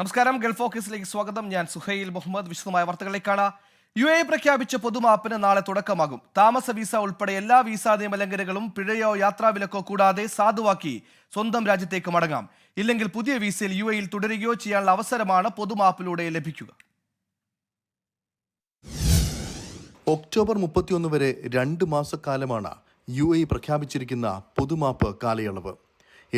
നമസ്കാരം. ഗൾഫ് ഫോക്കസിലേക്ക് സ്വാഗതം. ഞാൻ സുഹൈൽ മുഹമ്മദ്. വിശദമായ വാർത്തകളിലേക്കാണ്. UAE പ്രഖ്യാപിച്ച പൊതുമാപ്പിന് നാളെ തുടക്കമാകും. താമസ വീസ ഉൾപ്പെടെ എല്ലാ വീസാ നിയമലംഘനങ്ങളും പിഴയോ യാത്രാവിലക്കോ കൂടാതെ സാധുവാക്കി സ്വന്തം രാജ്യത്തേക്ക് മടങ്ങാം. ഇല്ലെങ്കിൽ പുതിയ വീസയിൽ UAE തുടരുകയോ ചെയ്യാനുള്ള അവസരമാണ് പൊതുമാപ്പിലൂടെ ലഭിക്കുക. ഒക്ടോബർ 31 വരെ 2 മാസക്കാലമാണ് UAE പ്രഖ്യാപിച്ചിരിക്കുന്ന പൊതുമാപ്പ് കാലയളവ്.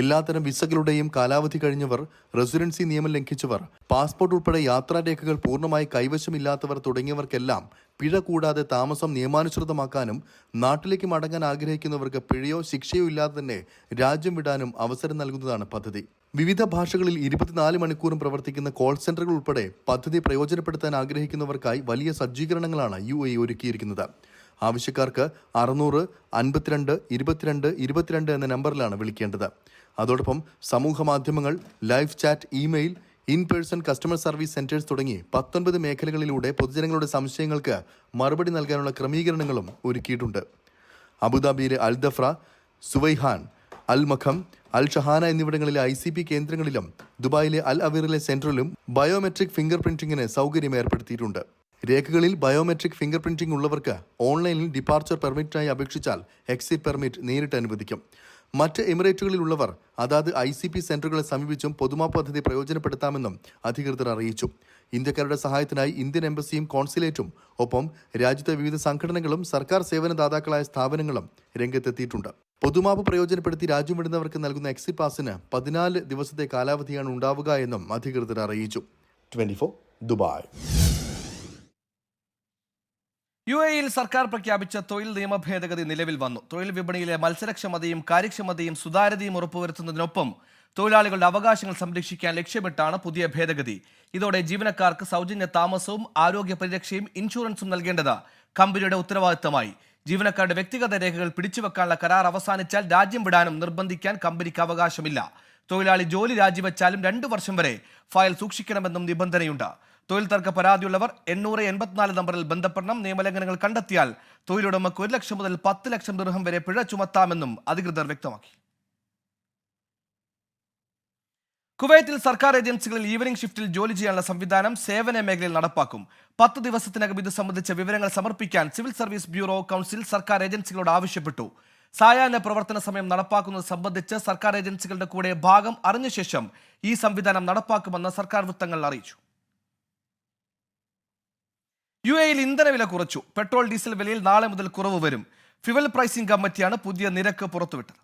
എല്ലാത്തരം വിസകളുടെയും കാലാവധി കഴിഞ്ഞവർ, റെസിഡൻസി നിയമം ലംഘിച്ചവർ, പാസ്പോർട്ട് ഉൾപ്പെടെ യാത്രാരേഖകൾ പൂർണ്ണമായി കൈവശമില്ലാത്തവർ തുടങ്ങിയവർക്കെല്ലാം പിഴ കൂടാതെ താമസം നിയമാനുസൃതമാക്കാനും നാട്ടിലേക്ക് മടങ്ങാൻ ആഗ്രഹിക്കുന്നവർക്ക് പിഴയോ ശിക്ഷയോ ഇല്ലാതെ തന്നെ രാജ്യം വിടാനും അവസരം നൽകുന്നതാണ് പദ്ധതി. വിവിധ ഭാഷകളിൽ 24 മണിക്കൂറും പ്രവർത്തിക്കുന്ന കോൾ സെന്ററുകൾ ഉൾപ്പെടെ പദ്ധതി പ്രയോജനപ്പെടുത്താൻ ആഗ്രഹിക്കുന്നവർക്കായി വലിയ സജ്ജീകരണങ്ങളാണ് UAE ഒരുക്കിയിരിക്കുന്നത്. ആവശ്യക്കാർക്ക് 600 52 22 22 എന്ന നമ്പറിലാണ് വിളിക്കേണ്ടത്. അതോടൊപ്പം സമൂഹ മാധ്യമങ്ങൾ, live chat, email, in person customer service centres തുടങ്ങി 19 മേഖലകളിലൂടെ പൊതുജനങ്ങളുടെ സംശയങ്ങൾക്ക് മറുപടി നൽകാനുള്ള ക്രമീകരണങ്ങളും ഒരുക്കിയിട്ടുണ്ട്. അബുദാബിയിലെ അൽ ദഫ്ര, സുവൈഹാൻ, അൽ മഖം, അൽ ഷഹാന എന്നിവിടങ്ങളിലെ ICP കേന്ദ്രങ്ങളിലും ദുബായിലെ അൽ അവീറിലെ സെന്ററിലും ബയോമെട്രിക് ഫിംഗർ പ്രിന്റിംഗിന് സൗകര്യം ഏർപ്പെടുത്തിയിട്ടുണ്ട്. രേഖകളിൽ ബയോമെട്രിക് ഫിംഗർ പ്രിന്റിംഗ് ഉള്ളവർക്ക് ഓൺലൈനിൽ ഡിപ്പാർച്ചർ പെർമിറ്റിനായി അപേക്ഷിച്ചാൽ എക്സിറ്റ് പെർമിറ്റ് നേരിട്ട് അനുവദിക്കും. മറ്റ് എമിറേറ്റുകളിലുള്ളവർ അതാത് ICP സെന്ററുകളെ സമീപിച്ചും പൊതുമാപ്പ് പദ്ധതി പ്രയോജനപ്പെടുത്താമെന്നും അധികൃതർ അറിയിച്ചു. ഇന്ത്യക്കാരുടെ സഹായത്തിനായി ഇന്ത്യൻ എംബസിയും കോൺസുലേറ്റും ഒപ്പം രാജ്യത്തെ വിവിധ സംഘടനകളും സർക്കാർ സേവനദാതാക്കളായ സ്ഥാപനങ്ങളും രംഗത്തെത്തിയിട്ടുണ്ട്. പൊതുമാപ്പ് പ്രയോജനപ്പെടുത്തി രാജ്യം വിടുന്നവർക്ക് നൽകുന്ന എക്സിറ്റ് പാസിന് 14 ദിവസത്തെ കാലാവധിയാണ് ഉണ്ടാവുക എന്നും അധികൃതർ അറിയിച്ചു. 24 ദുബായ്. UAEയിൽ സർക്കാർ പ്രഖ്യാപിച്ച തൊഴിൽ നിയമ ഭേദഗതി നിലവിൽ വന്നു. തൊഴിൽ വിപണിയിലെ മത്സരക്ഷമതയും കാര്യക്ഷമതയും സുതാര്യതയും ഉറപ്പുവരുത്തുന്നതിനൊപ്പം തൊഴിലാളികളുടെ അവകാശങ്ങൾ സംരക്ഷിക്കാൻ ലക്ഷ്യമിട്ടാണ് പുതിയ ഭേദഗതി. ഇതോടെ ജീവനക്കാർക്ക് സൗജന്യ താമസവും ആരോഗ്യ പരിരക്ഷയും ഇൻഷുറൻസും നൽകേണ്ടത് കമ്പനിയുടെ ഉത്തരവാദിത്തമായി. ജീവനക്കാരുടെ വ്യക്തിഗത രേഖകൾ പിടിച്ചുവെക്കാനുള്ള കരാർ അവസാനിച്ചാൽ രാജ്യം വിടാനും നിർബന്ധിക്കാൻ കമ്പനിക്ക് അവകാശമില്ല. തൊഴിലാളി ജോലി രാജിവെച്ചാലും 2 വർഷം വരെ ഫയൽ സൂക്ഷിക്കണമെന്നും നിബന്ധനയുണ്ട്. തൊഴിൽ തർക്ക പരാതിയുള്ളവർ 884 നമ്പറിൽ ബന്ധപ്പെടണം. നിയമലംഘനങ്ങൾ കണ്ടെത്തിയാൽ തൊഴിലുടമയ്ക്ക് 1 ലക്ഷം മുതൽ 10 ലക്ഷം ദിർഹം വരെ പിഴ ചുമത്താമെന്നും അധികൃതർ വ്യക്തമാക്കി. കുവൈത്തിൽ സർക്കാർ ഏജൻസികളിൽ ഈവനിംഗ് ഷിഫ്റ്റിൽ ജോലി ചെയ്യാനുള്ള സംവിധാനം സേവന മേഖലയിൽ നടപ്പാക്കും. 10 ദിവസത്തിനകം ഇത് സംബന്ധിച്ച വിവരങ്ങൾ സമർപ്പിക്കാൻ സിവിൽ സർവീസ് ബ്യൂറോ കൗൺസിൽ സർക്കാർ ഏജൻസികളോട് ആവശ്യപ്പെട്ടു. സായാഹ്ന പ്രവർത്തന സമയം നടപ്പാക്കുന്നത് സംബന്ധിച്ച് സർക്കാർ ഏജൻസികളുടെ കൂടെ ഭാഗം അറിഞ്ഞ ശേഷം ഈ സംവിധാനം നടപ്പാക്കുമെന്ന് സർക്കാർ വൃത്തങ്ങൾ അറിയിച്ചു. UAEയിൽ ഇന്ധനവില കുറച്ചു. പെട്രോൾ, ഡീസൽ വിലയിൽ നാളെ മുതൽ കുറവ് വരും. ഫ്യുവൽ പ്രൈസിംഗ് കമ്മിറ്റിയാണ് പുതിയ നിരക്ക് പുറത്തുവിട്ടത്.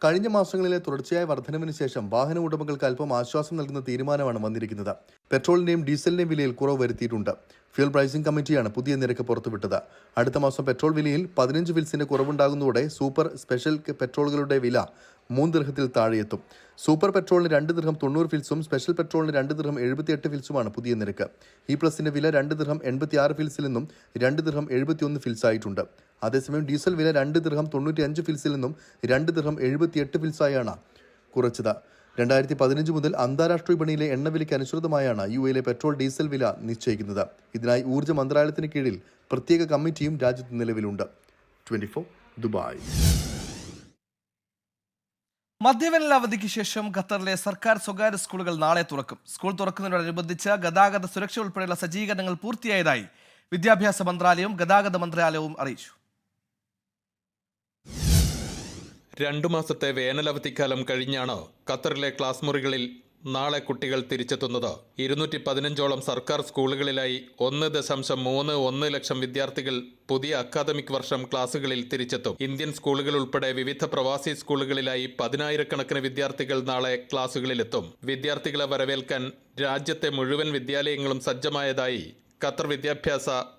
കഴിഞ്ഞ മാസങ്ങളിലെ തുടർച്ചയായ വർധനവിന് ശേഷം വാഹന ഉടമകൾക്ക് അല്പം ആശ്വാസം നൽകുന്ന തീരുമാനമാണ് വന്നിരിക്കുന്നത്. പെട്രോളിന്റെയും ഡീസലിന്റെയും വിലയിൽ കുറവ് വരുത്തിയിട്ടുണ്ട്. ഫ്യൂൽ പ്രൈസിംഗ് കമ്മിറ്റിയാണ് പുതിയ നിരക്ക് പുറത്തുവിട്ടത്. അടുത്ത മാസം പെട്രോൾ വിലയിൽ 15 ഫിൽസിന്റെ കുറവുണ്ടാകുന്നതോടെ സൂപ്പർ സ്പെഷ്യൽ പെട്രോളുകളുടെ വില 3 ദിർഹത്തിൽ താഴെയെത്തും. സൂപ്പർ പെട്രോളിന് 2 ദിർഹം 90 ഫിൽസും സ്പെഷ്യൽ പെട്രോളിന് 2 ദിർഹം 78 ഫിൽസുമാണ് പുതിയ നിരക്ക്. ഈ പ്ലസിന്റെ വില 2 ദിർഹം 86 ഫിൽസിൽ നിന്നും 2 ദിർഹം 71 ഫിൽസായിട്ടുണ്ട്. അതേസമയം ഡീസൽ വില 2 ദിർഹം 95 ഫിൽസിൽ നിന്നും 2 ദിർഹം 78 ഫിൽസായാണ് കുറച്ചത്. 2015 മുതൽ അന്താരാഷ്ട്ര വിപണിയിലെ എണ്ണവിലയ്ക്ക് അനുസൃതമായാണ് UAEയിലെ പെട്രോൾ, ഡീസൽ വില നിശ്ചയിക്കുന്നത്. ഇതിനായി ഊർജ്ജ മന്ത്രാലയത്തിന് കീഴിൽ പ്രത്യേക കമ്മിറ്റിയും രാജ്യത്ത് നിലവിലുണ്ട്. 24 ദുബായ്. മധ്യവേനൽ അവധിക്ക് ശേഷം ഖത്തറിലെ സർക്കാർ സ്വകാര്യ സ്കൂളുകൾ നാളെ തുറക്കും. സ്കൂൾ തുറക്കുന്നതിനോടനുബന്ധിച്ച് ഗതാഗത സുരക്ഷ ഉൾപ്പെടെയുള്ള സജ്ജീകരണങ്ങൾ പൂർത്തിയായതായി വിദ്യാഭ്യാസ മന്ത്രാലയവും ഗതാഗത മന്ത്രാലയവും അറിയിച്ചു. 2 മാസത്തെ വേനലവധിക്കാലം കഴിഞ്ഞാണ് ഖത്തറിലെ ക്ലാസ് മുറികളിൽ നാളെ കുട്ടികൾ തിരിച്ചെത്തുന്നത്. 215ഓളം സർക്കാർ സ്കൂളുകളിലായി 1.31 ലക്ഷം വിദ്യാർത്ഥികൾ പുതിയ അക്കാദമിക് വർഷം ക്ലാസുകളിൽ തിരിച്ചെത്തും. ഇന്ത്യൻ സ്കൂളുകൾ ഉൾപ്പെടെ വിവിധ പ്രവാസി സ്കൂളുകളിലായി 10,000-കണക്കിന് വിദ്യാർത്ഥികൾ നാളെ ക്ലാസുകളിലെത്തും. വിദ്യാർത്ഥികളെ വരവേൽക്കാൻ രാജ്യത്തെ മുഴുവൻ വിദ്യാലയങ്ങളും സജ്ജമായതായി ഖത്തർ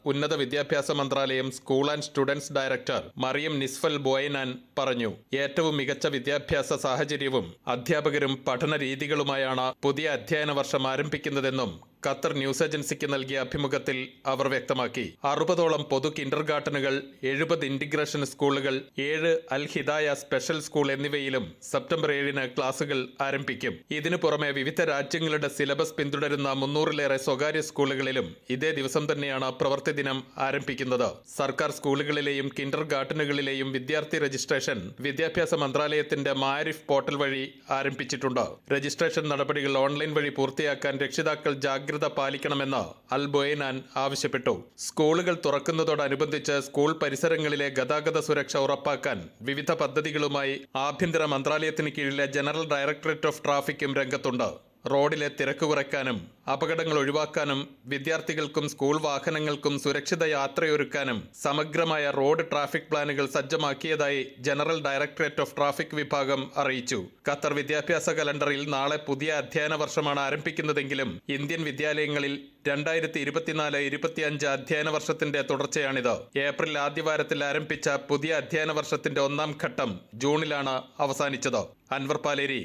ഉന്നത വിദ്യാഭ്യാസ മന്ത്രാലയം school and students director Maryam നിസ്ഫൽ ബോയനാൻ പറഞ്ഞു. ഏറ്റവും മികച്ച വിദ്യാഭ്യാസ സാഹചര്യവും അധ്യാപകരും പഠന രീതികളുമായാണ് പുതിയ അധ്യയന വർഷം ആരംഭിക്കുന്നതെന്നും ഖത്തർ ന്യൂസ് ഏജൻസിക്ക് നൽകിയ അഭിമുഖത്തിൽ അവർ വ്യക്തമാക്കി. 60ഓളം പൊതു കിൻഡർഗാർട്ടനുകൾ, 70 ഇന്റിഗ്രേഷൻ സ്കൂളുകൾ, 7 അൽ ഹിദായ സ്പെഷ്യൽ സ്കൂൾ എന്നിവയിലും സെപ്റ്റംബർ 7-ന് ക്ലാസുകൾ ആരംഭിക്കും. ഇതിനു പുറമെ വിവിധ രാജ്യങ്ങളുടെ സിലബസ് പിന്തുടരുന്ന 300-ലേറെ സ്വകാര്യ സ്കൂളുകളിലും ഇതേ ദിവസം തന്നെയാണ് പ്രവൃത്തി ദിനം ആരംഭിക്കുന്നത്. സർക്കാർ സ്കൂളുകളിലെയും കിൻഡർഗാർട്ടനുകളിലെയും വിദ്യാർത്ഥി രജിസ്ട്രേഷൻ വിദ്യാഭ്യാസ മന്ത്രാലയത്തിന്റെ മാരിഫ് പോർട്ടൽ വഴി ആരംഭിച്ചിട്ടുണ്ട്. രജിസ്ട്രേഷൻ നടപടികൾ ഓൺലൈൻ വഴി പൂർത്തിയാക്കാൻ രക്ഷിതാക്കൾ ജാഗ്രത പാലിക്കണമെന്ന് അൽ ബൊയ്നാൻ ആവശ്യപ്പെട്ടു. സ്കൂളുകൾ തുറക്കുന്നതോടനുബന്ധിച്ച് സ്കൂൾ പരിസരങ്ങളിലെ ഗതാഗത സുരക്ഷ ഉറപ്പാക്കാൻ വിവിധ പദ്ധതികളുമായി ആഭ്യന്തര മന്ത്രാലയത്തിന് കീഴിലെ ജനറൽ ഡയറക്ടറേറ്റ് ഓഫ് ട്രാഫിക്കും രംഗത്തുണ്ട്. റോഡിലെ തിരക്ക് കുറയ്ക്കാനും അപകടങ്ങൾ ഒഴിവാക്കാനും വിദ്യാർത്ഥികൾക്കും സ്കൂൾ വാഹനങ്ങൾക്കും സുരക്ഷിത യാത്രയൊരുക്കാനും സമഗ്രമായ റോഡ് ട്രാഫിക് പ്ലാനുകൾ സജ്ജമാക്കിയതായി ജനറൽ ഡയറക്ടറേറ്റ് ഓഫ് ട്രാഫിക് വിഭാഗം അറിയിച്ചു. ഖത്തർ വിദ്യാഭ്യാസ കലണ്ടറിൽ നാളെ പുതിയ അധ്യയന വർഷമാണ് ആരംഭിക്കുന്നതെങ്കിലും ഇന്ത്യൻ വിദ്യാലയങ്ങളിൽ 2024-25 അധ്യയന വർഷത്തിന്റെ തുടർച്ചയാണിത്. ഏപ്രിൽ ആദ്യവാരത്തിൽ ആരംഭിച്ച പുതിയ അധ്യയന വർഷത്തിന്റെ 1-ാം ഘട്ടം ജൂണിലാണ് അവസാനിച്ചത്. അൻവർ പാലേരി,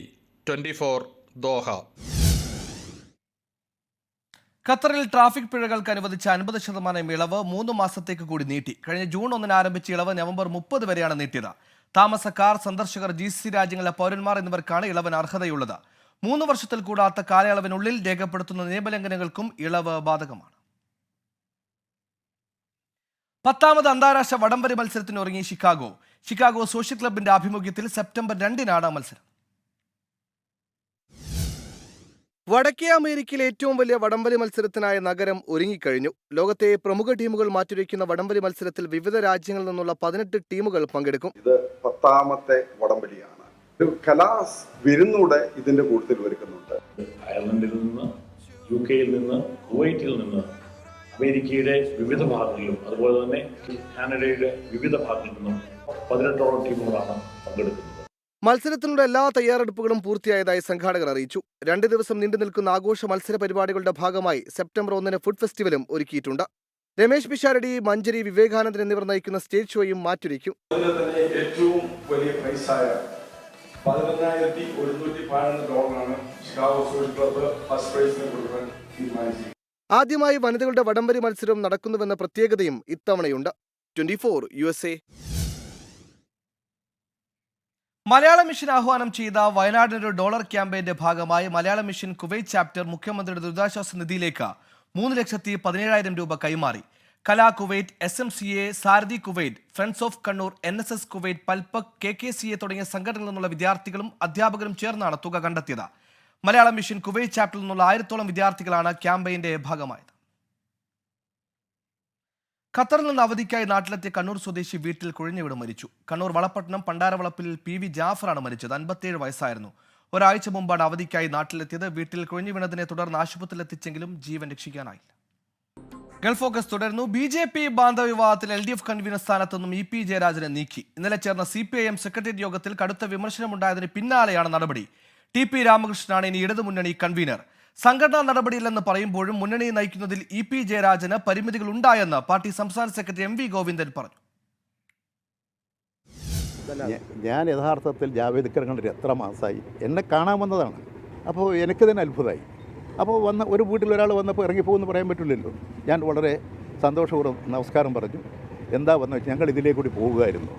24 ദോഹ. ഖത്തറിൽ ട്രാഫിക് പിഴകൾക്ക് അനുവദിച്ച 50% ഇളവ് 3 മാസത്തേക്ക് കൂടി നീട്ടി. കഴിഞ്ഞ ജൂൺ 1-ന് ആരംഭിച്ച ഇളവ് നവംബർ 30 വരെയാണ് നീട്ടിയത്. താമസക്കാർ, സന്ദർശകർ, GCC രാജ്യങ്ങളിലെ പൗരന്മാർ എന്നിവർക്കാണ് ഇളവിന് അർഹതയുള്ളത്. 3 വർഷത്തിൽ കൂടാത്ത കാലയളവിനുള്ളിൽ രേഖപ്പെടുത്തുന്ന നിയമലംഘനങ്ങൾക്കും ഇളവ് ബാധകമാണ്. 10ാമത് അന്താരാഷ്ട്ര വടംവലി മത്സരത്തിന് ഒരുങ്ങി ഷിക്കാഗോ സോഷ്യൽ ക്ലബിന്റെ ആഭിമുഖ്യത്തിൽ സെപ്റ്റംബർ 2-നാണ് മത്സരം. വടക്കേ അമേരിക്കയിലെ ഏറ്റവും വലിയ വടംവലി മത്സരത്തിനായ നഗരം ഒരുങ്ങിക്കഴിഞ്ഞു. ലോകത്തെ പ്രമുഖ ടീമുകൾ മാറ്റുരയ്ക്കുന്ന വടംവലി മത്സരത്തിൽ വിവിധ രാജ്യങ്ങളിൽ നിന്നുള്ള 18 ടീമുകൾ പങ്കെടുക്കും. ഇത് 10ാമത്തെ വടംവലിയാണ്. ഒരു കലാസ് വിരുന്നൂടെ ഇതിന്റെ കൂട്ടത്തിൽ ഒരുക്കുന്നുണ്ട്. അയർലൻഡിൽ നിന്ന്, UK നിന്ന്, കുവൈറ്റിൽ നിന്ന്, അമേരിക്കയുടെ വിവിധ ഭാഗങ്ങളിലും അതുപോലെ തന്നെ കാനഡയുടെ വിവിധ ഭാഗങ്ങളിൽ നിന്നും 18ഓളം ടീമുകളാണ് പങ്കെടുക്കുന്നത്. മത്സരത്തിനുള്ള എല്ലാ തയ്യാറെടുപ്പുകളും പൂർത്തിയായതായി സംഘാടകർ അറിയിച്ചു. 2 ദിവസം നീണ്ടു നിൽക്കുന്ന ആഘോഷ മത്സര പരിപാടികളുടെ ഭാഗമായി സെപ്റ്റംബർ 1-ന് ഫുഡ് ഫെസ്റ്റിവലും ഒരുക്കിയിട്ടുണ്ട്. രമേശ് പിഷാരടി, മഞ്ജരി, വിവേകാനന്ദൻ എന്നിവർ നയിക്കുന്ന സ്റ്റേജ് ഷോയും മാറ്റുരയ്ക്കും. ഏറ്റവും വലിയ പ്രൈസായ $11,112 ഷിക്കാഗോ സോഷ്യൽ ക്ലബ്ബ് ഫസ്റ്റ് പ്രൈസിന് കൊടുക്കാൻ തീരുമാനിച്ചു. ആദ്യമായി വനിതകളുടെ വടംവലി മത്സരം നടക്കുന്നുവെന്ന പ്രത്യേകതയും ഇത്തവണയുണ്ട്. 24 USA. മലയാള മിഷൻ ആഹ്വാനം ചെയ്ത വയനാടിനൊരു ഡോളർ ക്യാമ്പയിന്റെ ഭാഗമായി മലയാള മിഷൻ കുവൈറ്റ് ചാപ്റ്റർ മുഖ്യമന്ത്രിയുടെ ദുരിതാശ്വാസ നിധിയിലേക്ക് 3,17,000 രൂപ കൈമാറി. Kala Kuwait, SMCA, Sarathi Kuwait, friends of Kannur, NSS Kuwait, Palpak, KKCA തുടങ്ങിയ സംഘടനകളിൽ നിന്നുള്ള വിദ്യാർത്ഥികളും അധ്യാപകരും ചേർന്നാണ് തുക കണ്ടെത്തിയത്. മലയാള മിഷൻ കുവൈറ്റ് ചാപ്റ്ററിൽ നിന്നുള്ള 1000ഓളം വിദ്യാർത്ഥികളാണ് ക്യാമ്പയിന്റെ ഭാഗമായത്. ഖത്തറിൽ നിന്ന് അവധിക്കായി നാട്ടിലെത്തിയ കണ്ണൂർ സ്വദേശി വീട്ടിൽ കുഴഞ്ഞുവീണ് മരിച്ചു. കണ്ണൂർ വളപട്ടണം പണ്ടാരവളപ്പിൽ PV ജാഫറാണ് മരിച്ചത്. 57 വയസ്സായിരുന്നു. ഒരാഴ്ച മുമ്പാണ് അവധിക്കായി നാട്ടിലെത്തിയത്. വീട്ടിൽ കുഴഞ്ഞുവീണതിനെ തുടർന്ന് ആശുപത്രിയിൽ എത്തിച്ചെങ്കിലും ജീവൻ രക്ഷിക്കാനായില്ല. ഗൾഫ് ഫോക്കസ് തുടരുന്നു. BJP ബാന്ധവ വിവാദത്തിൽ LDF കൺവീനർ സ്ഥാനത്ത് നിന്നും EP ജയരാജനെ നീക്കി. ഇന്നലെ ചേർന്ന CPIM സെക്രട്ടേറിയറ്റ് യോഗത്തിൽ കടുത്ത വിമർശനമുണ്ടായതിന് പിന്നാലെയാണ് നടപടി. TP രാമകൃഷ്ണനാണ് ഇനി ഇടതുമുന്നണി കൺവീനർ. സംഘടനാ നടപടിയില്ലെന്ന് പറയുമ്പോഴും മുന്നണിയെ നയിക്കുന്നതിൽ EP ജയരാജന് പരിമിതികൾ ഉണ്ടായെന്ന് പാർട്ടി സംസ്ഥാന സെക്രട്ടറി MV ഗോവിന്ദൻ പറഞ്ഞു. ഞാൻ യഥാർത്ഥത്തിൽ ജാവേദ് ഇക്കർ കണ്ടിട്ട് എത്ര മാസമായി എന്നെ കാണാൻ വന്നതാണ്. അപ്പോൾ എനിക്ക് തന്നെ അത്ഭുതമായി. അപ്പോൾ ഒരു വീട്ടിൽ ഒരാൾ വന്നപ്പോൾ ഇറങ്ങിപ്പോകുമെന്ന് പറയാൻ പറ്റില്ലല്ലോ. ഞാൻ വളരെ സന്തോഷപൂർവ്വം നമസ്കാരം പറഞ്ഞു. എന്താ വന്നു വെച്ചാൽ ഞങ്ങൾ ഇതിലേ കൂടി പോവുകയായിരുന്നു.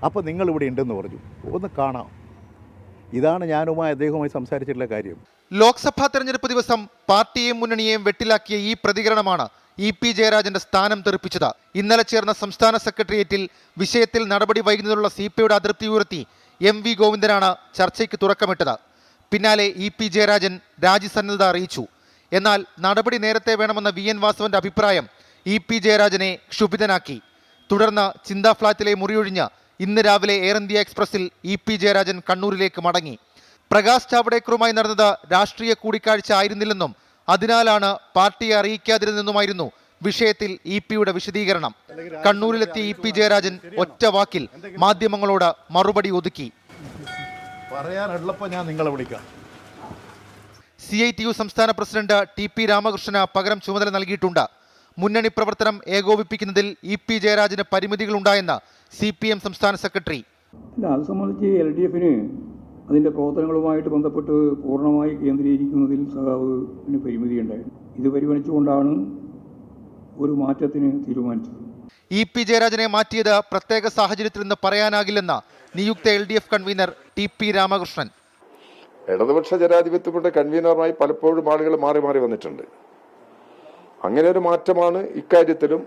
അപ്പോൾ നിങ്ങളിവിടെ ഉണ്ടെന്ന് പറഞ്ഞു. ഒന്ന് കാണാം. ഇതാണ് ഞാനുമായി അദ്ദേഹവുമായി സംസാരിച്ചിട്ടുള്ള കാര്യം. ലോക്സഭാ തെരഞ്ഞെടുപ്പ് ദിവസം പാർട്ടിയെയും മുന്നണിയെയും വെട്ടിലാക്കിയ ഈ പ്രതികരണമാണ് EP ജയരാജന്റെ സ്ഥാനം തെറിപ്പിച്ചത്. ഇന്നലെ ചേർന്ന സംസ്ഥാന സെക്രട്ടേറിയറ്റിൽ വിഷയത്തിൽ നടപടി വൈകുന്നതിനുള്ള CPIയുടെ അതൃപ്തി ഉയർത്തി MV ഗോവിന്ദനാണ് ചർച്ചയ്ക്ക് തുറക്കമിട്ടത്. പിന്നാലെ EP ജയരാജൻ രാജിസന്നദ്ധത അറിയിച്ചു. എന്നാൽ നടപടി നേരത്തെ വേണമെന്ന VN വാസവന്റെ അഭിപ്രായം EP ജയരാജനെ ക്ഷുഭിതനാക്കി. തുടർന്ന് ചിന്താ ഫ്ളാറ്റിലെ മുറിയൊഴിഞ്ഞ് ഇന്ന് രാവിലെ എയർ ഇന്ത്യ എക്സ്പ്രസിൽ EP ജയരാജൻ കണ്ണൂരിലേക്ക് മടങ്ങി. പ്രകാശ് ജാവ്ദേക്കറുമായി നടന്നത് രാഷ്ട്രീയ കൂടിക്കാഴ്ച ആയിരുന്നില്ലെന്നും അതിനാലാണ് പാർട്ടിയെ അറിയിക്കാതിരുന്നെന്നുമായിരുന്നു വിഷയത്തിൽ EP-യുടെ വിശദീകരണം. കണ്ണൂരിലെത്തിയ EP ജയരാജൻ ഒറ്റ വാക്കിൽ മാധ്യമങ്ങളോട് മറുപടി ഒതുക്കി. പറയാനുള്ളപ്പോൾ ഞാൻ നിങ്ങളെ വിളിക്കാം. CITU സംസ്ഥാന പ്രസിഡന്റ് TP രാമകൃഷ്ണന് പകരം ചുമതല നൽകിയിട്ടുണ്ട്. മുന്നണി പ്രവർത്തനം ഏകോപിപ്പിക്കുന്നതിൽ EP ജയരാജന് പരിമിതികളുണ്ടായെന്ന് CPM സംസ്ഥാന സെക്രട്ടറി. അത് സംബന്ധിച്ച് LDFന് അതിൻ്റെ പ്രവർത്തനങ്ങളുമായിട്ട് ബന്ധപ്പെട്ട് പൂർണ്ണമായി കേന്ദ്രീകരിക്കുന്നതിൽ സഖാവിന് പരിമിതിയുണ്ടായിരുന്നു. ഇത് പരിഗണിച്ചുകൊണ്ടാണ് ഒരു മാറ്റത്തിന് തീരുമാനിച്ചത്. EP ജയരാജനെ മാറ്റിയത് പ്രത്യേക സാഹചര്യത്തിൽ നിന്ന് പറയാനാകില്ലെന്ന് നിയുക്ത LDF കൺവീനർ TP രാമകൃഷ്ണൻ. ഇടതുപക്ഷ ജനാധിപത്യത്തിന്റെ കൺവീനറുമായി പലപ്പോഴും ആളുകൾ മാറി മാറി വന്നിട്ടുണ്ട്. അങ്ങനെ ഒരു മാറ്റമാണ് ഇക്കാര്യത്തിലും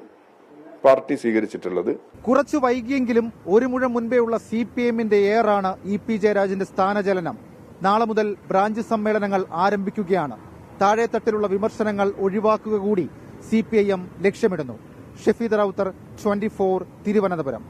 പാർട്ടി സ്വീകരിച്ചിട്ടുള്ളത്. കുറച്ചു വൈകിയെങ്കിലും ഒരു മുഴം മുൻപേയുള്ള CPM-ന്റെ ഏറാണ് EP ജയരാജന്റെ സ്ഥാനചലനം. നാളെ മുതൽ ബ്രാഞ്ച് സമ്മേളനങ്ങൾ ആരംഭിക്കുകയാണ്. താഴെത്തട്ടിലുള്ള വിമർശനങ്ങൾ ഒഴിവാക്കുക കൂടി CPIM ലക്ഷ്യമിടുന്നു. ഷഫീദ് റൌത്തർ, 24, തിരുവനന്തപുരം.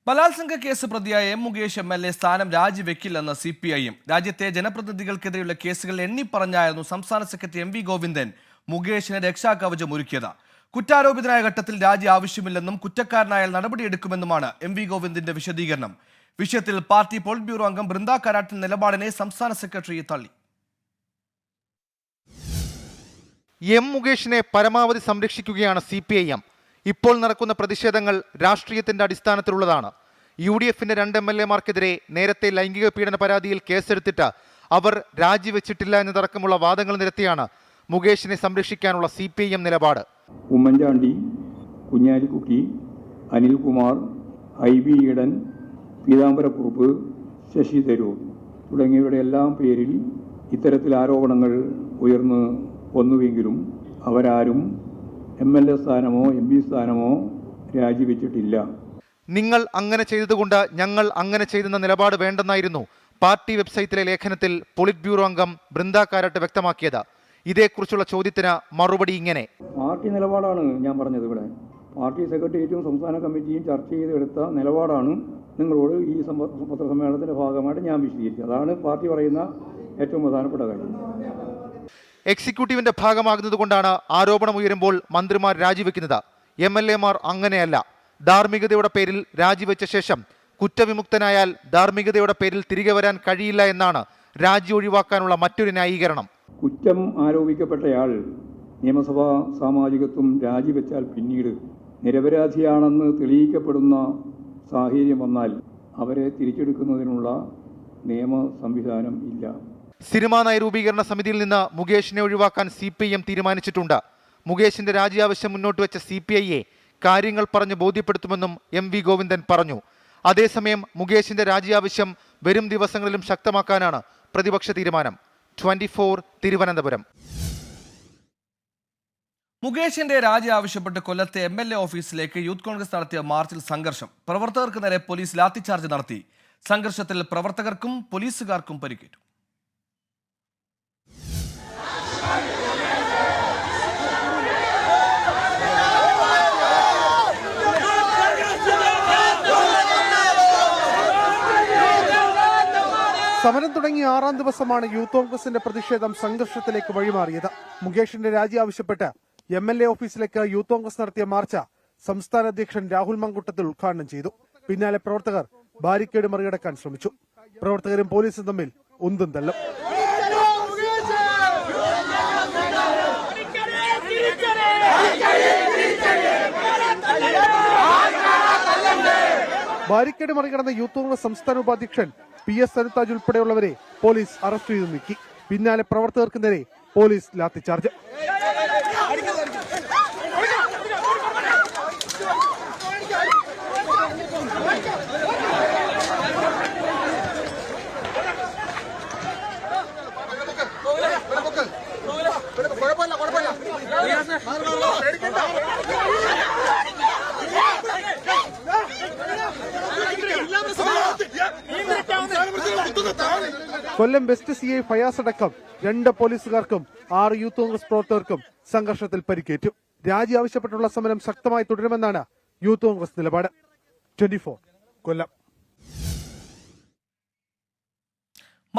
ബലാത്സംഗ കേസ് പ്രതിയായ M. മുകേഷ് MLA സ്ഥാനം രാജിവെക്കില്ലെന്ന് CPIM. രാജ്യത്തെ ജനപ്രതിനിധികൾക്കെതിരെയുള്ള കേസുകൾ എണ്ണിപ്പറഞ്ഞായിരുന്നു സംസ്ഥാന സെക്രട്ടറി MV ഗോവിന്ദൻ മുകേഷിന് രക്ഷാകവചം ഒരുക്കിയത്. കുറ്റാരോപിതനായ ഘട്ടത്തിൽ രാജി ആവശ്യമില്ലെന്നും കുറ്റക്കാരനായാൽ നടപടിയെടുക്കുമെന്നുമാണ് MV ഗോവിന്ദന്റെ വിശദീകരണം. വിഷയത്തിൽ പാർട്ടി പോളിറ്റ് ബ്യൂറോ അംഗം ബൃന്ദ കാരാട്ടിന്റെ നിലപാടിനെ സംസ്ഥാന സെക്രട്ടറി തള്ളി. M. മുകേഷിനെ പരമാവധി സംരക്ഷിക്കുകയാണ് CPIM. ഇപ്പോൾ നടക്കുന്ന പ്രതിഷേധങ്ങൾ രാഷ്ട്രീയത്തിന്റെ അടിസ്ഥാനത്തിലുള്ളതാണ്. UDF-ന്റെ 2 MLA-മാർക്കെതിരെ നേരത്തെ ലൈംഗിക പീഡന പരാതിയിൽ കേസെടുത്തിട്ട് അവർ രാജിവെച്ചിട്ടില്ല എന്നതടക്കമുള്ള വാദങ്ങൾ നിരത്തിയാണ് മുകേഷിനെ സംരക്ഷിക്കാനുള്ള CPIM നിലപാട്. ഉമ്മൻചാണ്ടി, കുഞ്ഞാലിക്കുട്ടി, അനിൽകുമാർ, IB ഈഡൻ, പീതാംബരക്കുറുപ്പ്, ശശി തരൂർ തുടങ്ങിയവരുടെ എല്ലാം പേരിൽ ഇത്തരത്തിൽ ആരോപണങ്ങൾ ഉയർന്നു വന്നുവെങ്കിലും അവരാരും MLA സ്ഥാനമോ MP സ്ഥാനമോ രാജിവെച്ചിട്ടില്ല. നിങ്ങൾ അങ്ങനെ ചെയ്തതുകൊണ്ട് ഞങ്ങൾ അങ്ങനെ ചെയ്തെന്ന നിലപാട് വേണ്ടെന്നായിരുന്നു പാർട്ടി വെബ്സൈറ്റിലെ ലേഖനത്തിൽ പോളിറ്റ് ബ്യൂറോ അംഗം ബൃന്ദ കാരാട്ട് വ്യക്തമാക്കിയത്. ഇതേക്കുറിച്ചുള്ള ചോദ്യത്തിന് മറുപടി ഇങ്ങനെ: പാർട്ടി നിലപാടാണ് ഞാൻ പറഞ്ഞത്. ഇവിടെ പാർട്ടി സെക്രട്ടേറിയറ്റും സംസ്ഥാന കമ്മിറ്റിയും ചർച്ച ചെയ്തെടുത്ത നിലപാടാണ് നിങ്ങളോട് ഈ പത്രസമ്മേളനത്തിന്റെ ഭാഗമായിട്ട് ഞാൻ വിശദീകരിച്ചത്. അതാണ് പാർട്ടി പറയുന്ന ഏറ്റവും പ്രധാനപ്പെട്ട കാര്യം. എക്സിക്യൂട്ടീവിന്റെ ഭാഗമാകുന്നതുകൊണ്ടാണ് ആരോപണം ഉയരുമ്പോൾ മന്ത്രിമാർ രാജിവെക്കുന്നത്. MLA-മാർ അങ്ങനെയല്ല. ധാർമ്മികതയുടെ പേരിൽ രാജിവെച്ച ശേഷം കുറ്റവിമുക്തനായാൽ ധാർമ്മികതയുടെ പേരിൽ തിരികെ വരാൻ കഴിയില്ല എന്നാണ് രാജി ഒഴിവാക്കാനുള്ള മറ്റൊരു ന്യായീകരണം. കുറ്റം ആരോപിക്കപ്പെട്ടയാൾ നിയമസഭാ സാമാജികത്വം രാജിവെച്ചാൽ പിന്നീട് നിരപരാധിയാണെന്ന് തെളിയിക്കപ്പെടുന്ന സാഹചര്യം വന്നാൽ അവരെ തിരിച്ചെടുക്കുന്നതിനുള്ള നിയമ സംവിധാനം ഇല്ല. സിനിമാ നയരൂപീകരണ സമിതിയിൽ നിന്ന് മുകേഷിനെ ഒഴിവാക്കാൻ CPIM തീരുമാനിച്ചിട്ടുണ്ട്. മുകേഷിന്റെ രാജി ആവശ്യം മുന്നോട്ട് വെച്ച CPI-യെ കാര്യങ്ങൾ പറഞ്ഞ് ബോധ്യപ്പെടുത്തുമെന്നും MV ഗോവിന്ദൻ പറഞ്ഞു. അതേസമയം മുകേഷിന്റെ രാജി ആവശ്യം വരും ദിവസങ്ങളിലും ശക്തമാക്കാനാണ് പ്രതിപക്ഷ തീരുമാനം. 24, തിരുവനന്തപുരം. മുകേഷിന്റെ രാജി ആവശ്യപ്പെട്ട് കൊല്ലത്തെ MLA ഓഫീസിലേക്ക് യൂത്ത് കോൺഗ്രസ് നടത്തിയ മാർച്ചിൽ സംഘർഷം. പ്രവർത്തകർക്ക് നേരെ പോലീസ് ലാത്തിച്ചാർജ് നടത്തി. സംഘർഷത്തിൽ പ്രവർത്തകർക്കും പോലീസുകാർക്കും പരിക്കേറ്റു. സമരം തുടങ്ങി 6ാം ദിവസമാണ് യൂത്ത് കോൺഗ്രസിന്റെ പ്രതിഷേധം സംഘർഷത്തിലേക്ക് വഴിമാറിയത്. മുകേഷിന്റെ രാജി ആവശ്യപ്പെട്ട് MLA ഓഫീസിലേക്ക് യൂത്ത് കോൺഗ്രസ് നടത്തിയ മാർച്ച് സംസ്ഥാന അധ്യക്ഷൻ രാഹുൽ മങ്കുട്ടത്തിൽ ഉദ്ഘാടനം ചെയ്തു. പിന്നാലെ പ്രവർത്തകർ ബാരിക്കേഡ് മറികടക്കാൻ ശ്രമിച്ചു. പ്രവർത്തകരും പോലീസും തമ്മിൽ ഉന്തും തള്ളും. ബാരിക്കേഡ് മറികടന്ന യൂത്ത് കോൺഗ്രസ് സംസ്ഥാന ഉപാധ്യക്ഷൻ PS സനുതാജ് ഉൾപ്പെടെയുള്ളവരെ പോലീസ് അറസ്റ്റ് ചെയ്തു നീക്കി. പിന്നാലെ പ്രവർത്തകർക്ക് നേരെ പോലീസ് ലാത്തിച്ചാർജ്. കൊല്ലം വെസ്റ്റ് CI ഫയാസ് അടക്കം 2 പോലീസുകാർക്കും 6 യൂത്ത് കോൺഗ്രസ് പ്രവർത്തകർക്കും സംഘർഷത്തിൽ പരിക്കേറ്റു. രാജി ആവശ്യപ്പെട്ടുള്ള സമരം ശക്തമായി തുടരുമെന്നാണ് യൂത്ത് കോൺഗ്രസ് നിലപാട്. 24, കൊല്ലം.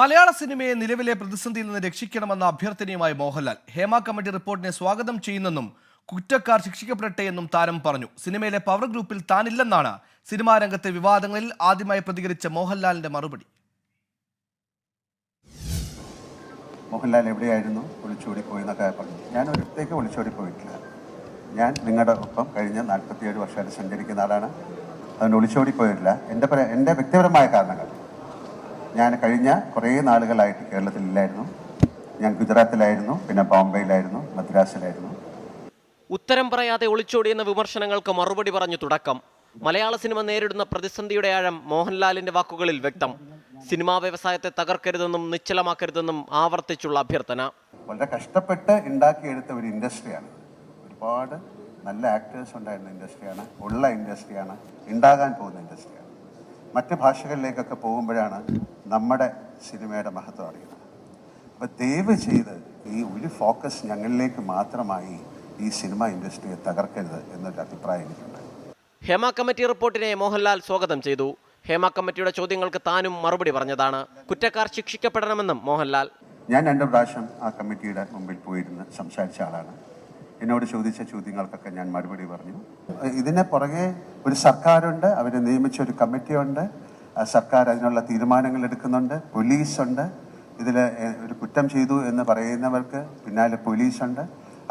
മലയാള സിനിമയെ നിലവിലെ പ്രതിസന്ധിയിൽ നിന്ന് രക്ഷിക്കണമെന്ന അഭ്യർത്ഥനയുമായി മോഹൻലാൽ ഹേമ കമ്മിറ്റി റിപ്പോർട്ടിനെ സ്വാഗതം ചെയ്യുന്നെന്നും കുറ്റക്കാർ ശിക്ഷിക്കപ്പെടട്ടെ എന്നും താരം പറഞ്ഞു. സിനിമയിലെ പവർ ഗ്രൂപ്പിൽ താനില്ലെന്നാണ് സിനിമാ രംഗത്തെ വിവാദങ്ങളിൽ ആദ്യമായി പ്രതികരിച്ച മോഹൻലാലിന്റെ മറുപടി. മോഹൻലാൽ എവിടെയായിരുന്നു, ഒളിച്ചോടിപ്പോയി എന്നൊക്കെ പറഞ്ഞു. ഞാൻ ഒരിടത്തേക്ക് ഒളിച്ചോടിപ്പോയിട്ടില്ല. ഞാൻ നിങ്ങളുടെ ഒപ്പം കഴിഞ്ഞ 47 വർഷമായിട്ട് സഞ്ചരിക്കുന്ന ആളാണ്. അതുകൊണ്ട് ഒളിച്ചോടിപ്പോയിട്ടില്ല. എൻ്റെ വ്യക്തിപരമായ കാരണങ്ങൾ, ഞാൻ കഴിഞ്ഞ കുറേ നാളുകളായിട്ട് കേരളത്തിലില്ലായിരുന്നു. ഞാൻ ഗുജറാത്തിലായിരുന്നു, പിന്നെ ബോംബെയിലായിരുന്നു, മദ്രാസിലായിരുന്നു. ഉത്തരം പറയാതെ ഒളിച്ചോടിയെന്ന വിമർശനങ്ങൾക്ക് മറുപടി പറഞ്ഞു തുടക്കം. മലയാള സിനിമ നേരിടുന്ന പ്രതിസന്ധിയുടെ ആഴം മോഹൻലാലിന്റെ വാക്കുകളിൽ വ്യക്തം. സിനിമാ വ്യവസായത്തെ തകർക്കരുതെന്നും നിശ്ചലമാക്കരുതെന്നും ആവർത്തിച്ചുള്ള അഭ്യർത്ഥന. വളരെ കഷ്ടപ്പെട്ട് ഉണ്ടാക്കിയെടുത്ത ഒരു ഇൻഡസ്ട്രിയാണ്. ഒരുപാട് നല്ല ആക്ടേഴ്സ് ഉണ്ടായിരുന്ന ഇൻഡസ്ട്രിയാണ്, ഉള്ള ഇൻഡസ്ട്രിയാണ്, ഉണ്ടാകാൻ പോകുന്ന ഇൻഡസ്ട്രിയാണ്. മറ്റ് ഭാഷകളിലേക്കൊക്കെ പോകുമ്പോഴാണ് നമ്മുടെ സിനിമയുടെ മഹത്വം അറിയുന്നത്. അപ്പോൾ ദയവ് ചെയ്ത് ഈ ഒരു ഫോക്കസ് ഞങ്ങളിലേക്ക് മാത്രമായി ഈ സിനിമ ഇൻഡസ്ട്രിയെ തകർക്കരുത് എന്നൊരു അഭിപ്രായം എനിക്കുണ്ട്. ഹേമ കമ്മിറ്റി റിപ്പോർട്ടിനെ മോഹൻലാൽ സ്വാഗതം ചെയ്തു. ഹേമ കമ്മിറ്റിയുടെ ചോദ്യങ്ങൾക്ക് താനും മറുപടി പറഞ്ഞതാണ്. കുറ്റക്കാർ ശിക്ഷിക്കപ്പെടണമെന്നും മോഹൻലാൽ. ഞാൻ 2 പ്രാവശ്യം ആ കമ്മിറ്റിയുടെ മുമ്പിൽ പോയിരുന്ന് സംസാരിച്ച ആളാണ്. എന്നോട് ചോദിച്ച ചോദ്യങ്ങൾക്കൊക്കെ ഞാൻ മറുപടി പറഞ്ഞു. ഇതിന് പുറകെ ഒരു സർക്കാരുണ്ട്, അവർ നിയമിച്ച ഒരു കമ്മിറ്റിയുണ്ട്, സർക്കാർ അതിനുള്ള തീരുമാനങ്ങൾ എടുക്കുന്നുണ്ട്, പോലീസുണ്ട്. ഇതിൽ ഒരു കുറ്റം ചെയ്തു എന്ന് പറയുന്നവർക്ക് പിന്നാലെ പോലീസുണ്ട്,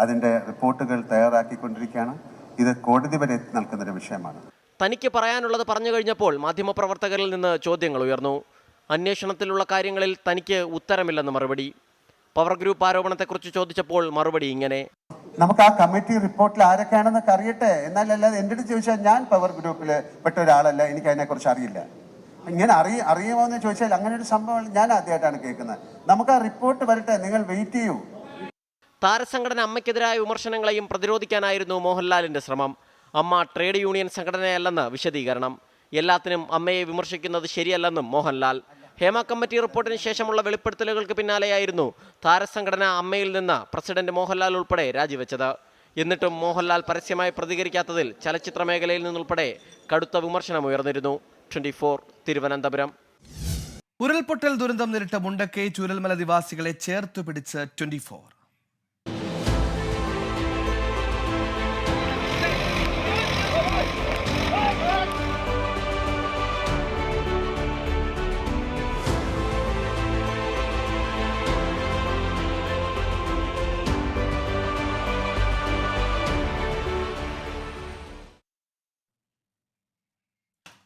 അതിൻ്റെ റിപ്പോർട്ടുകൾ തയ്യാറാക്കിക്കൊണ്ടിരിക്കുകയാണ്. ഇത് കോടതി വരെ എത്തി നിൽക്കുന്നൊരു വിഷയമാണ്. തനിക്ക് പറയാനുള്ളത് പറഞ്ഞു കഴിഞ്ഞപ്പോൾ മാധ്യമപ്രവർത്തകരിൽ നിന്ന് ചോദ്യങ്ങൾ ഉയർന്നു. അന്വേഷണത്തിലുള്ള കാര്യങ്ങളിൽ തനിക്ക് ഉത്തരമില്ലെന്ന് മറുപടി. പവർ ഗ്രൂപ്പ് ആരോപണത്തെക്കുറിച്ച് ചോദിച്ചപ്പോൾ മറുപടി ഇങ്ങനെ: നമുക്ക് ആ കമ്മിറ്റി റിപ്പോർട്ടിൽ ആരൊക്കെയാണെന്നൊക്കെ അറിയട്ടെ. എന്നാലല്ലാതെ എൻ്റെ അടുത്ത് ചോദിച്ചാൽ ഞാൻ പവർ ഗ്രൂപ്പിൽ പെട്ട ഒരാളല്ല, എനിക്ക് അതിനെക്കുറിച്ച് അറിയില്ല. ഇങ്ങനെ അറിയുമോ എന്ന് ചോദിച്ചാൽ അങ്ങനെ ഒരു സംഭവം ഞാൻ ആദ്യമായിട്ടാണ് കേൾക്കുന്നത്. നമുക്ക് ആ റിപ്പോർട്ട് വരട്ടെ, നിങ്ങൾ വെയിറ്റ് ചെയ്യൂ. താരസംഘടന അമ്മയ്ക്കെതിരായ വിമർശനങ്ങളെയും പ്രതിരോധിക്കാനായിരുന്നു മോഹൻലാലിന്റെ ശ്രമം. അമ്മ ട്രേഡ് യൂണിയൻ സംഘടനയല്ലെന്ന് വിശദീകരണം. എല്ലാത്തിനും അമ്മയെ വിമർശിക്കുന്നത് ശരിയല്ലെന്നും മോഹൻലാൽ. ഹേമ കമ്മിറ്റി റിപ്പോർട്ടിന് ശേഷമുള്ള വെളിപ്പെടുത്തലുകൾക്ക് പിന്നാലെയായിരുന്നു താരസംഘടന അമ്മയിൽ നിന്ന് പ്രസിഡന്റ് മോഹൻലാൽ ഉൾപ്പെടെ രാജിവെച്ചത്. എന്നിട്ടും മോഹൻലാൽ പരസ്യമായി പ്രതികരിക്കാത്തതിൽ ചലച്ചിത്ര മേഖലയിൽ നിന്നുൾപ്പെടെ കടുത്ത വിമർശനം ഉയർന്നിരുന്നു. 24 തിരുവനന്തപുരം. ഉരുൾപൊട്ടൽ ദുരന്തം നേരിട്ട മുണ്ടക്കൈ ചൂരൽമല നിവാസികളെ ചേർത്തു പിടിച്ച് 24.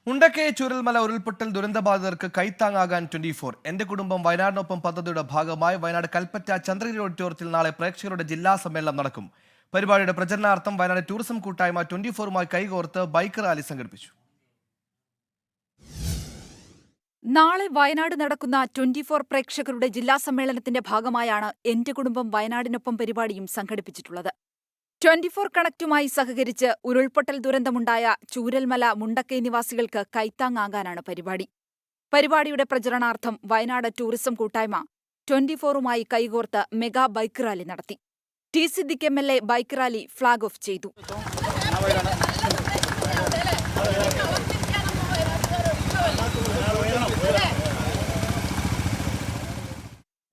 മുണ്ടക്കൈ ചൂരൽമല ഉരുൾപൊട്ടൽ ദുരന്തബാധിതർക്ക് കൈത്താങ്ങാകാൻ 24. എന്റെ കുടുംബം വയനാടിനൊപ്പം പദ്ധതിയുടെ ഭാഗമായി വയനാട് കൽപ്പറ്റ ചന്ദ്രഗിരി ഓഡിറ്റോറിയത്തിൽ നാളെ പ്രേക്ഷകരുടെ ജില്ലാ സമ്മേളനം നടക്കും. പരിപാടിയുടെ പ്രചരണാർത്ഥം വയനാട് ടൂറിസം കൂട്ടായ്മ 24മായി കൈകോർത്ത് ബൈക്ക് റാലി സംഘടിപ്പിച്ചു. നാളെ വയനാട് നടക്കുന്ന 24 പ്രേക്ഷകരുടെ ജില്ലാ സമ്മേളനത്തിന്റെ ഭാഗമായാണ് എന്റെ കുടുംബം വയനാടിനൊപ്പം പരിപാടിയും സംഘടിപ്പിച്ചിട്ടുള്ളത്. 24 കണക്റ്റുമായി സഹകരിച്ച് ഉരുൾപൊട്ടൽ ദുരന്തമുണ്ടായ ചൂരൽമല മുണ്ടക്കൈ നിവാസികൾക്ക് കൈത്താങ്ങാകാനാണ് പരിപാടി. പരിപാടിയുടെ പ്രചരണാർത്ഥം വയനാട് ടൂറിസം കൂട്ടായ്മ 24മായി കൈകോർത്ത് മെഗാ ബൈക്ക് റാലി നടത്തി. T Siddique MLA bike rally flag off ചെയ്തു.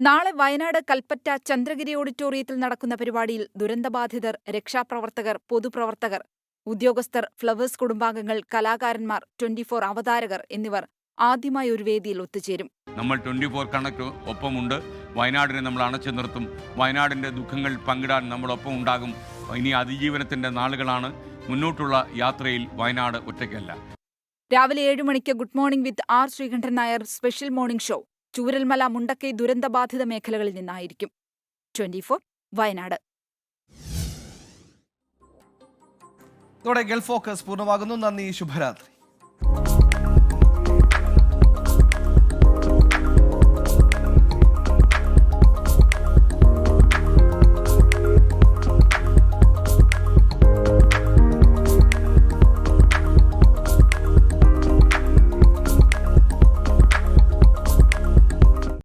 നാളെ വയനാട് കൽപ്പറ്റ ചന്ദ്രഗിരി ഓഡിറ്റോറിയത്തിൽ നടക്കുന്ന പരിപാടിയിൽ ദുരന്തബാധിതർ, രക്ഷാപ്രവർത്തകർ, പൊതുപ്രവർത്തകർ, ഉദ്യോഗസ്ഥർ, ഫ്ലവേഴ്സ് കുടുംബാംഗങ്ങൾ, കലാകാരന്മാർ, 24 അവതാരകർ എന്നിവർ ആദ്യമായി ഒരു വേദിയിൽ ഒത്തുചേരും. നമ്മൾ 24 കണക്ട് ഒപ്പമുണ്ട്. വയനാടിനെ നമ്മൾ അണച്ചു നിർത്തും. വയനാടിൻ്റെ ദുഃഖങ്ങൾ പങ്കിടാൻ നമ്മളൊപ്പം ഉണ്ടാകും. ഇനി അതിജീവനത്തിൻ്റെ നാളുകളാണ്. മുന്നോട്ടുള്ള യാത്രയിൽ വയനാട് ഒറ്റയ്ക്കല്ല. രാവിലെ 7 മണിക്ക് good morning with R Sreekandan Nair special morning show Chooralmala Mundakkai ദുരന്തബാധിത മേഖലകളിൽ നിന്നായിരിക്കും. 24 വയനാട്. ഇതോടെ ഗൾഫ് ഫോക്കസ് പൂർണ്ണമാകുന്നു. നന്ദി, ശുഭരാത്രി.